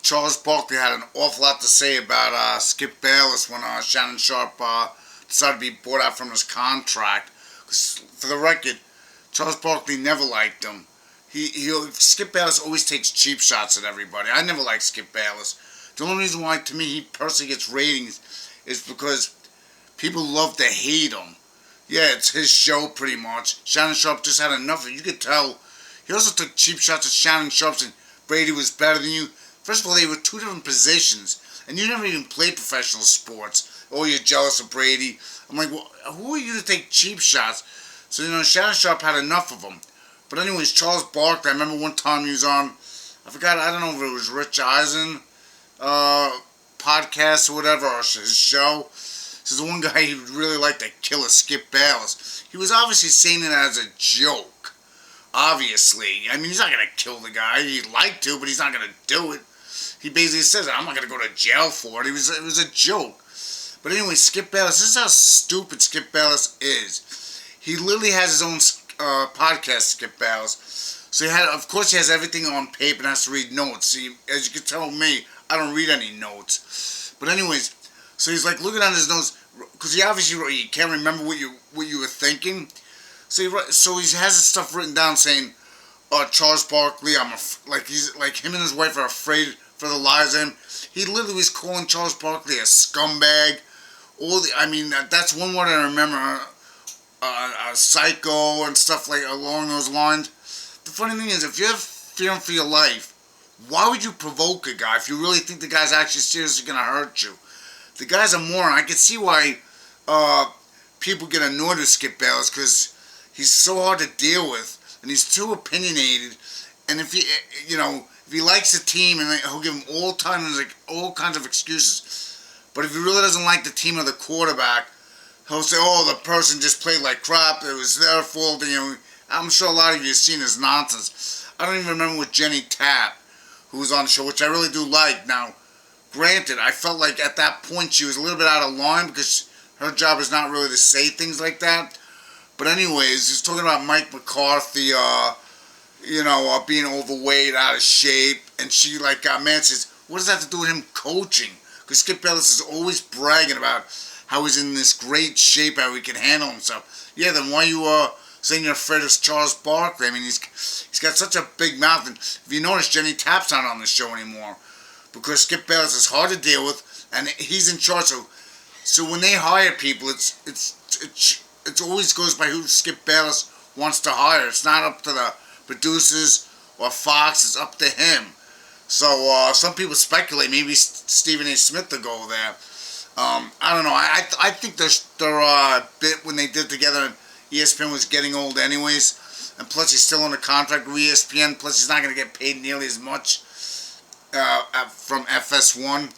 Charles Barkley had an awful lot to say about Skip Bayless when Shannon Sharpe decided to be bought out from his contract. 'Cause for the record, Charles Barkley never liked him. Skip Bayless always takes cheap shots at everybody. I never liked Skip Bayless. The only reason why, to me, he personally gets ratings is because people love to hate him. Yeah, it's his show pretty much. Shannon Sharpe just had enough of it. You could tell. He also took cheap shots at Shannon Sharpe saying Brady was better than you. First of all, they were two different positions, and you never even played professional sports. Oh, you're jealous of Brady. I'm like, well, who are you to take cheap shots? So, Shannon Sharpe had enough of them. But anyways, Charles Barkley, I remember one time he was on, I don't know if it was Rich Eisen podcast or whatever, or his show. This is the one guy he would really like to kill is Skip Bayless. He was obviously saying it as a joke. Obviously. I mean, he's not going to kill the guy. He'd like to, but he's not going to do it. He basically says, I'm not going to go to jail for it. It was a joke. But anyway, Skip Bayless, this is how stupid Skip Bayless is. He literally has his own podcast, Skip Bayless. So of course he has everything on paper and has to read notes. See, as you can tell me, I don't read any notes. But anyways, so he's like looking at his notes, because he can't remember what you were thinking. So he has his stuff written down saying, Charles Barkley, he's like him and his wife are afraid for the lives of him. He literally was calling Charles Barkley a scumbag. That's one word I remember. A psycho and stuff like along those lines. The funny thing is, if you're fearing for your life, why would you provoke a guy if you really think the guy's actually seriously going to hurt you? The guy's a moron. I can see why people get annoyed with Skip Bayless, because he's so hard to deal with, and he's too opinionated. And if he likes the team, and he'll give him all kinds of excuses. But if he really doesn't like the team or the quarterback, he'll say, the person just played like crap, it was their fault. I'm sure a lot of you have seen his nonsense. I don't even remember with Jenny Tapp, who was on the show, which I really do like. Now, granted, I felt like at that point she was a little bit out of line, because her job is not really to say things like that. But anyways, he's talking about Mike McCarthy, being overweight, out of shape, and she got mad, says, what does that have to do with him coaching? Because Skip Bayless is always bragging about how he's in this great shape, how he can handle himself. Yeah, then why you saying you're afraid of Charles Barkley? I mean, he's got such a big mouth, and if you notice, Jenny Tapp's not on the show anymore, because Skip Bayless is hard to deal with, and he's in charge. So when they hire people, it always goes by who Skip Bayless wants to hire. It's not up to the producers or Fox. It's up to him. So some people speculate maybe Stephen A. Smith will go there. I don't know. I think their bit when they did together, and ESPN was getting old anyways, and plus he's still on a contract with ESPN. Plus he's not going to get paid nearly as much from FS1.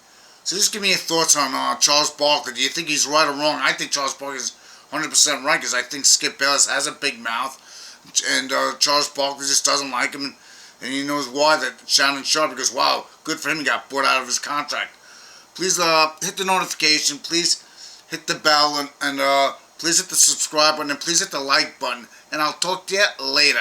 So just give me your thoughts on Charles Barkley. Do you think he's right or wrong? I think Charles Barkley is 100% right, because I think Skip Bayless has a big mouth, and Charles Barkley just doesn't like him, and he knows why. That Shannon Sharpe, because wow, good for him, he got bought out of his contract. Please hit the notification, please hit the bell, and please hit the subscribe button, and please hit the like button, and I'll talk to you later.